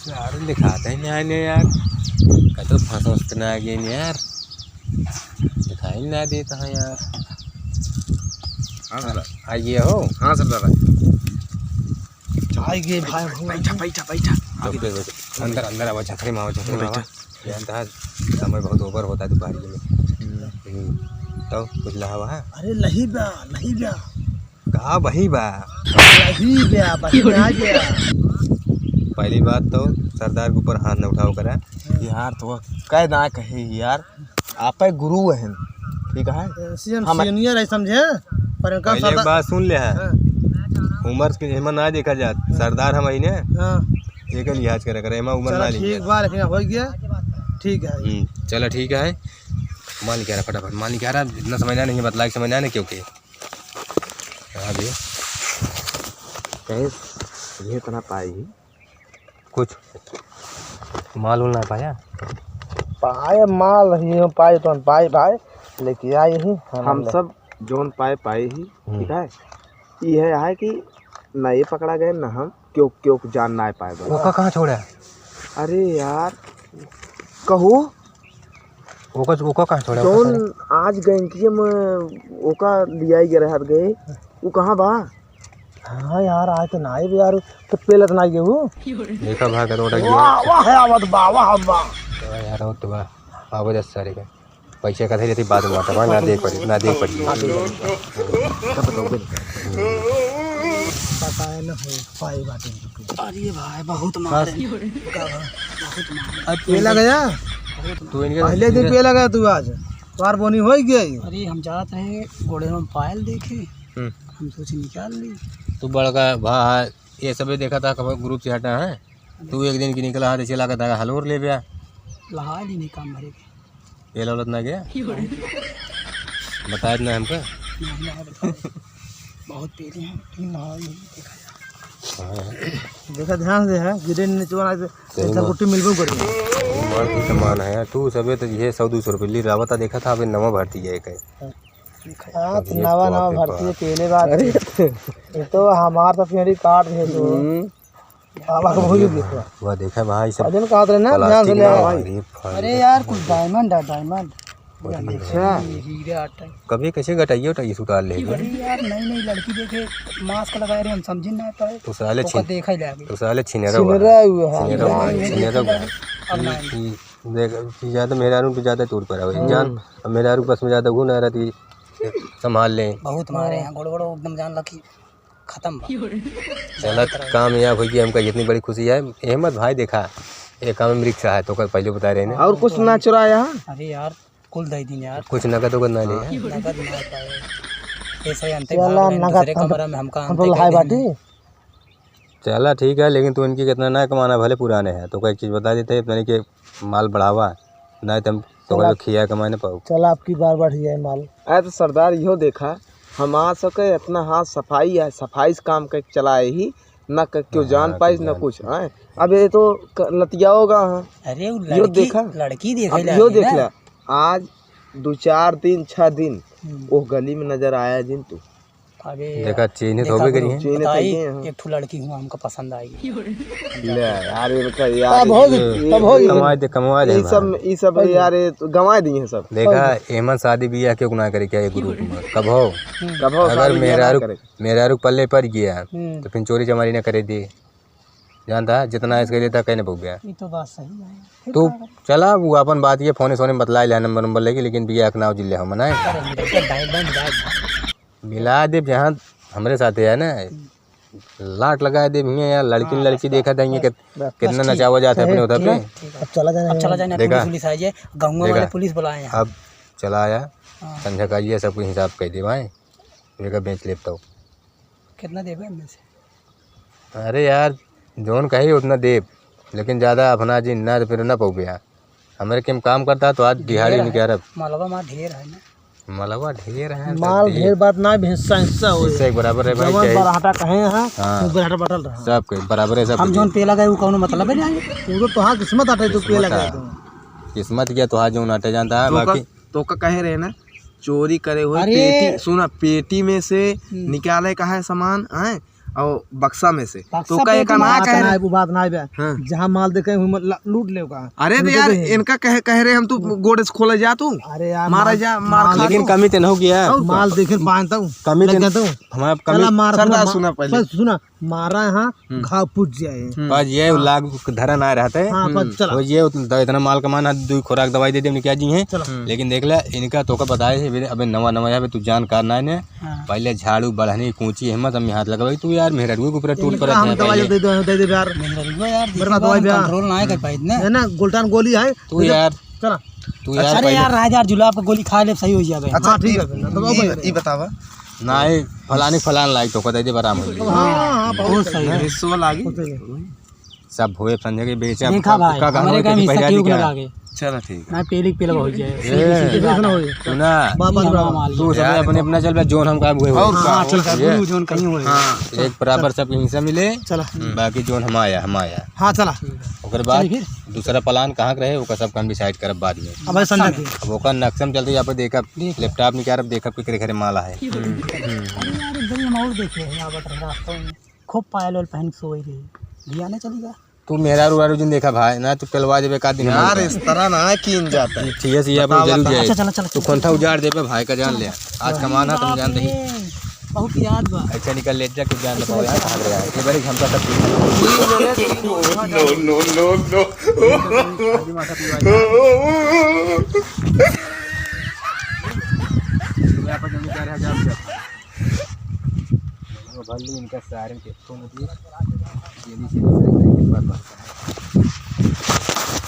सारे दिखाते ही नहीं आने यार, क्या तो फंस ना आगे नहीं यार, दिखाई ना देता है यार। हाँ सर आइए हो। हाँ सर दादा आइए भाई बैठा बैठा बैठा अंदर अंदर आवा, छतरी में आवा, छतरी में आवा। जानता है समय बहुत ओवर होता है दोपहर में। तो कुछ लहा हुआ है? अरे लही बा कहा वही बा बही आ गया। पहली बात तो सरदार के ऊपर हाथ न उठाओ करा यार तो कह ना कहे यार, आप गुरु हैं ठीक है, हम सीनियर है समझे। पर इनका पहले एक बात सुन ले है, उम्र के एमा ना देखा जात, सरदार हम ही ने एक लिहाज करे एमा उम्र ना लिया। ठीक बात लेकिन हो गया ठीक है। चलो ठीक है, मान लिखा रहा फटाफट, मान लिखा रहा, इतना समझना नहीं बतला के समझना नहीं क्योंकि हाँ जी कहे ये तना पाई कुछ मालूम ना पाया। पाए माल ही पाए तो पाए भाई लेके आए ही हम सब जोन पाए ही ठीक है। ये है कि ना ये पकड़ा गए ना हम क्यों जान ना पाए। ओका कहाँ छोड़ा? अरे यार कहो ओका कहाँ छोड़ा? जोन आज गए में ओका लिया ही गए वो कहाँ बा? हाँ यार आज तो ना भी यार तो पहले तो ना गए वो देखा भाग कर उड़ा गया। वाह है आवत बा वाह बा यार हो तो बा आवाज सारे का पैसे का थे बाद में आता ना देख पड़ी पता है ना हो पाई बात। अरे भाई बहुत मार पेला गया तू इनके पहले दिन पेला गया तू आज बार बोनी हो गई। अरे हम जाते रहे घोड़े में पायल देखे, हम सोचे निकाल ली। तू बड़का भाई ये सब देखा था कब ग्रुप से हटा है, तू एक दिन की निकला हाथ चला का था हलोर ले गया लहा ली नहीं काम भरे के ये लौलत ना गया बताया ना हमको। बहुत पीले हैं देखा देखा ध्यान से है गिरे नीचे गुट्टी मिलबो करी सामान है यार। तू सबे तो ये 100-200 रुपये ली रावता देखा था अभी नवा भर्ती है नवा भर्ती है पहले बात ये तो हमार तो फेरी काट दे तो बाबा को भूल देखो वह देखा भाई सब अजन काट रहे ना ध्यान से ले। अरे यार कुछ डायमंड है डायमंड अच्छा हीरे आटा। कभी कैसे घटाइए उठाइए उतार ले अरे यार नई लड़की देखे मास्क लगाए रहे हम समझ ना पाए तो साले तो देखा ही लगे तो साले छिनेरा देख ज़्यादा मेरा रूम पे ज़्यादा टूर पर है जान, अब मेरा रूम बस में ज़्यादा घूम आ रहा थी संभाल लें। बहुत मारे हैं गोड़ एकदम जान लकी खत्म चला कामयाब हो गया हमका इतनी बड़ी खुशी है। अहमद भाई देखा एक काम में रिक्शा है तो कल पहले बता रहे हैं और कुछ ना चुराया। अरे यार कुल दे दिन यार कुछ नगद उगद ना लिया नगद ना पाए ऐसे अंते दूसरे कमरा में हमका बाटी। चला ठीक है, लेकिन तू इनकी कितना ना कमाना भले पुराने हैं तो कोई चीज़ बता देते हैं कि माल बढ़ावा ना तुम तो खिया कमाने पाओ। चल आपकी बार बढ़ जाए माल। तो सरदार यो देखा हम आ सके अपना हाथ सफाई है, सफाई से काम कर चलाए ही न क्यों जान पाई न कुछ है। अब ये तो लतिया होगा। अरे यो देखा लड़की देखा यो देख ला आज 2-4 दिन 6 दिन वो गली में नजर आया जिन तू देखा चीनी तो भी करी है एक ठो लड़की हूँ हमको पसंद आएगी ले यार यार कमवा दे ये सब यार गंवा दिए सब। देखा एमन शादी बियाह क्यों ना करे क्या ये ग्रुप में कब हो अगर मेरा रुक पल्ले पर गया तो फिर चोरी चमारी ना करे दी जानता है जितना इसके लिए था कहने पड़ गया। ये तो बात सही है। तू चला वो अपन बात ये फोन सोने बतला लिया नंबर लेके, लेकिन बियाह का नाव जिले हम मनाए मिला दे जहाँ हमारे साथ है ना लाट लगा दे भैया यार। लड़की देखा था कितना नचावा जाता है अपने उधर पे। चला जाए देखा पुलिस आ जाए गाँव वाले पुलिस बुलाए अब चला आया संझा का ये सब कुछ हिसाब कह दे भाई देखा बेच लेता हूँ कितना देवे इनमें से। अरे यार जोन कही उतना दे लेकिन ज़्यादा अपना जी ना तो फिर ना पौ गया हमारे केम काम करता तो आज दिहाड़ी नहीं कह रहा मालवा माँ ढेर है ना मलबा ढेर है माल ढेर बात ना हिस्सा हो इससे एक बराबर है भाई बराटा कहे हैं बराटा बटल रहा सब के बराबर है सब हम जोन पेला गए वो कौन मतलब है जाएंगे वो तो हाँ किस्मत आटे तो पेला गया किस्मत क्या तो आज जो नाटे जानता है बाकी तो का कहे रहे ना चोरी करे हुए पेटी सुना पेटी में से निकाले का है सामान है और बक्सा में से तो बक्सा कहे पे का तो ना बात कह ना रहे है, वो बात ना है। हाँ। जहाँ माल देखे लूट ले का। अरे तो यार इनका कह रहे हम तू गोड़े से खोले जा तू अरे यार मारा जा मार खा लेकिन तू। कमी तो नहीं किया माल देखे पाता हूँ कमी लग तो जाता हूँ। हमारा चला कमी मार सरदार सुना पहले। बस सुना मारा यहाँ घाव पूछ जाए। पास ये लाग धरा ना रहते हाँ बस चला वो ये इतना माल कमाना 2 खुराक दवाई दे दे क्या जी है। चलो। लेकिन देख ले इनका तो का बताए अबे नवा नवा यहाँ पे तू जानकार ना है पहले झाड़ू बढ़ाने की कूची हिम्मत हम हाथ लगा तू यार मेहरा के ऊपर टूट पड़ा हम है दवाई पहले। दे दे यार यार बर्बाद दवाई कंट्रोल ना कर पाई ना है ना गोल्टन गोली है तू यार चला। तू यार अरे पहले यार राजा जुलाब का गोली खा ले सही हो जाए। हाँ ठीक है फिर, तो अब ई बतावा ना ही फलान लायक तो कहते थे बराम हो हाँ बहुत सही है। रिश्वत लागी सब भोए समझे के बेचे देखा भाई हमारे का हिस्सा क्यों लगा के चलो ठीक ना पेली पेला हो जाए देखना हो सुना बाबा तू सब अपने अपना चल बा जोन हम का हुए और का? हाँ चल कर जोन कहीं हुए हाँ एक बराबर सब हिस्सा मिले चला बाकी जोन हम आया हाँ चला ओकर बाद दूसरा प्लान कहाँ के रहे ओकर सब काम डिसाइड करब बाद में। अब संजय की अब ओकर नक्शम चलते यहाँ पे देखब लैपटॉप निकालब देखब कि घरे माला है। यार एकदम हम और देखे यहाँ पर रास्ते में खूब पायल वाल पहन के सोई रही ध्यान चलेगा। तू मेरा रुआरू जिन देखा भाई ना तू पेलवा देबे का दिन यार इस तरह ना कीन जाता है। ठीक है ये अपन जरूर जाए चला चला तू कौन था उजाड़ देबे भाई का जान ले आज कमाना तुम जान दही बहुत याद बा। अच्छा निकल ले जा कुछ जान ले पाओ यार भाग रहा है ये बारी हम तो सब भल्ली इनका सारे के तो मतलब ये भी से